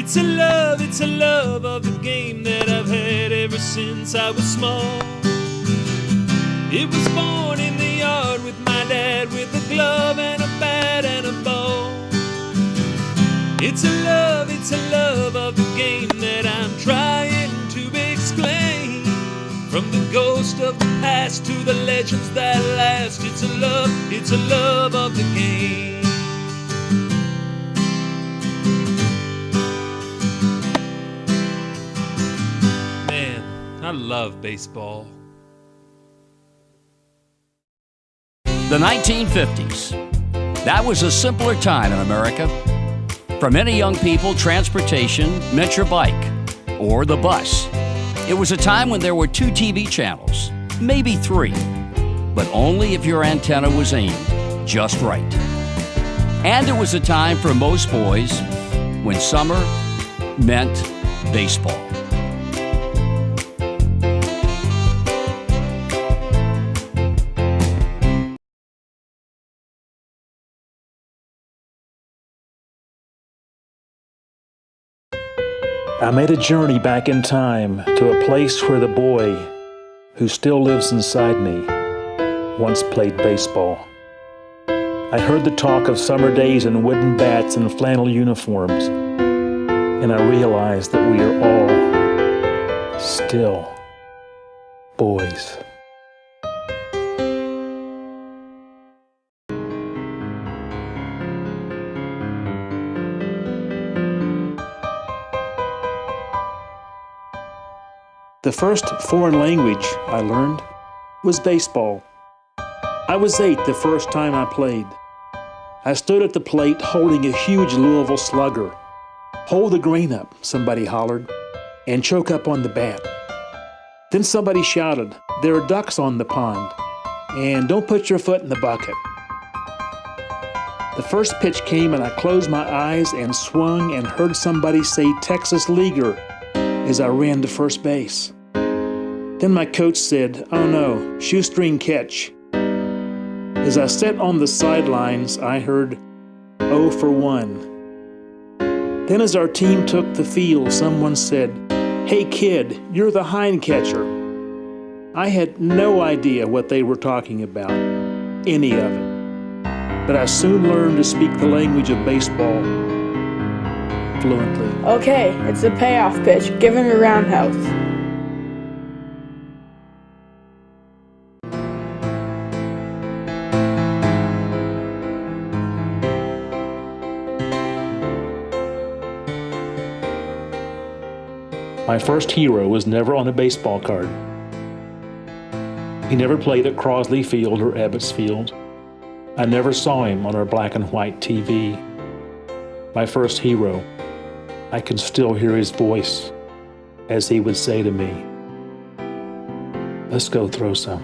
It's a love of the game that I've had ever since I was small. It was born in the yard with my dad, with a glove and a bat and a ball. It's a love of the game that I'm trying to explain. From the ghost of the past to the legends that last, it's a love of the game. Man, I love baseball. The 1950s. That was a simpler time in America. For many young people, transportation meant your bike or the bus. It was a time when there were 2 TV channels, maybe 3, but only if your antenna was aimed just right. And it was a time for most boys when summer meant baseball. I made a journey back in time to a place where the boy, who still lives inside me, once played baseball. I heard the talk of summer days in wooden bats and flannel uniforms, and I realized that we are all still boys. The first foreign language I learned was baseball. I was 8 the first time I played. I stood at the plate holding a huge Louisville slugger. "Hold the grain up," somebody hollered, "and choke up on the bat." Then somebody shouted, "There are ducks on the pond, and don't put your foot in the bucket." The first pitch came and I closed my eyes and swung and heard somebody say Texas Leaguer as I ran to first base. Then my coach said, "Oh no, shoestring catch." As I sat on the sidelines, I heard 0 for 1. Then as our team took the field, someone said, "Hey kid, you're the hind catcher." I had no idea what they were talking about, any of it. But I soon learned to speak the language of baseball fluently. Okay, it's a payoff pitch. Give him a roundhouse. My first hero was never on a baseball card. He never played at Crosley Field or Ebbets Field. I never saw him on our black and white TV. My first hero, I can still hear his voice as he would say to me, "Let's go throw some."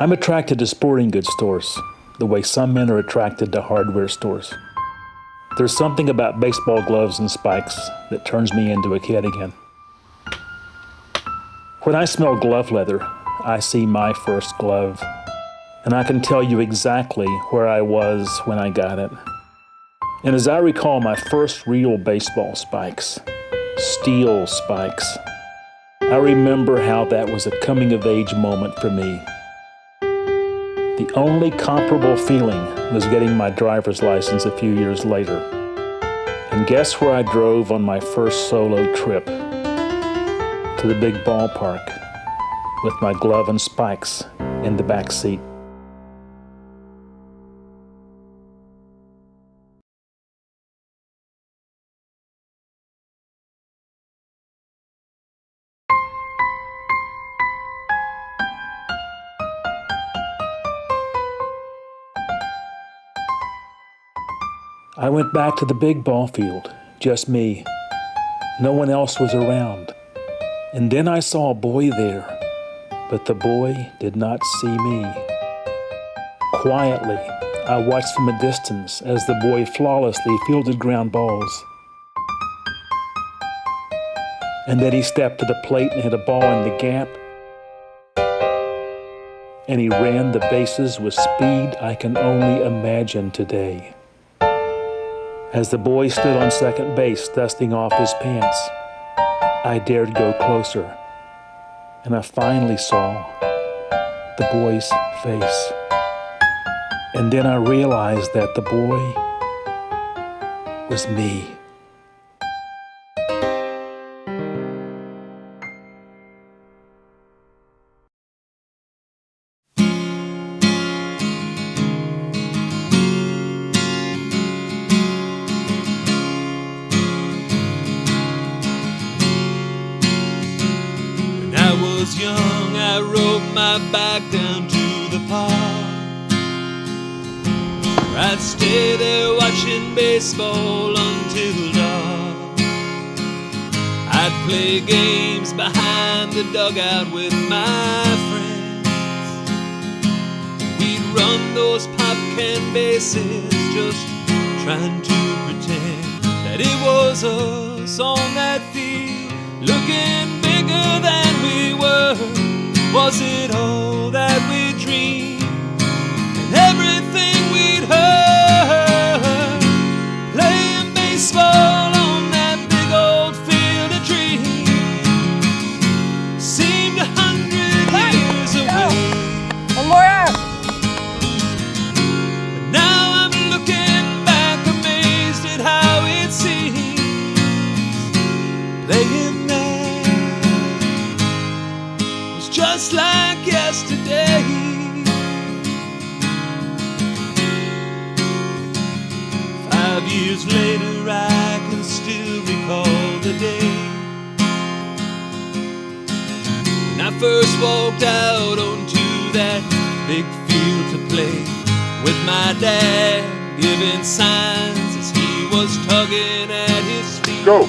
I'm attracted to sporting goods stores, the way some men are attracted to hardware stores. There's something about baseball gloves and spikes that turns me into a kid again. When I smell glove leather, I see my first glove, and I can tell you exactly where I was when I got it. And as I recall my first real baseball spikes, steel spikes, I remember how that was a coming-of-age moment for me. The only comparable feeling was getting my driver's license a few years later. And guess where I drove on my first solo trip? To the big ballpark with my glove and spikes in the back seat. I went back to the big ball field, just me. No one else was around. And then I saw a boy there, but the boy did not see me. Quietly, I watched from a distance as the boy flawlessly fielded ground balls. And then he stepped to the plate and hit a ball in the gap. And he ran the bases with speed I can only imagine today. As the boy stood on second base, dusting off his pants, I dared go closer, and I finally saw the boy's face. And then I realized that the boy was me. Young, I rode my bike down to the park. I'd stay there watching baseball until dark. I'd play games behind the dugout with my friends. We'd run those pop can bases, just trying to pretend that it was us on that field, looking bigger than we were. Was it all that we dreamed, and everything we'd heard? Playing baseball on that big old field of dreams seemed 100 years away. One more out. But now I'm looking back, amazed at how it seems. Playing just like yesterday. 5 years later, I can still recall the day when I first walked out onto that big field to play, with my dad giving signs as he was tugging at his feet. Go!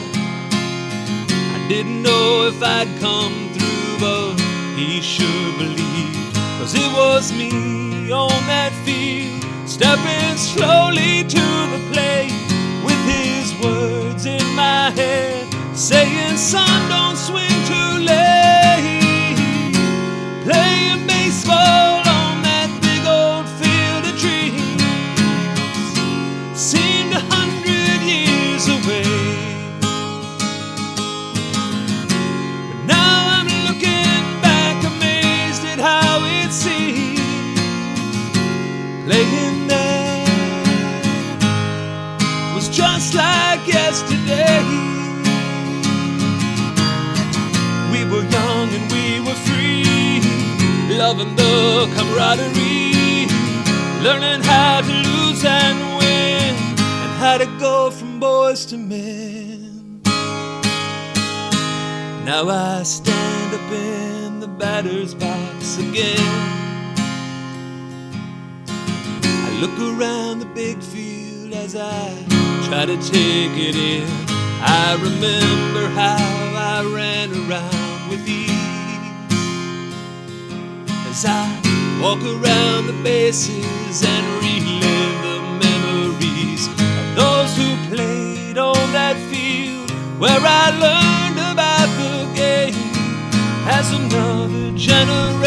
I didn't know if I'd come through, but he sure believed, 'cause it was me on that field, stepping slowly to the plate, with his words in my head, saying, son, don't swing too late. Playing baseball on that big old field of dreams seemed 100 years away. Playing there was just like yesterday. We were young and we were free, loving the camaraderie, learning how to lose and win, and how to go from boys to men. Now I stand up in the batter's box again. Look around the big field as I try to take it in. I remember how I ran around with ease, as I walk around the bases and relive the memories of those who played on that field, where I learned about the game as another generation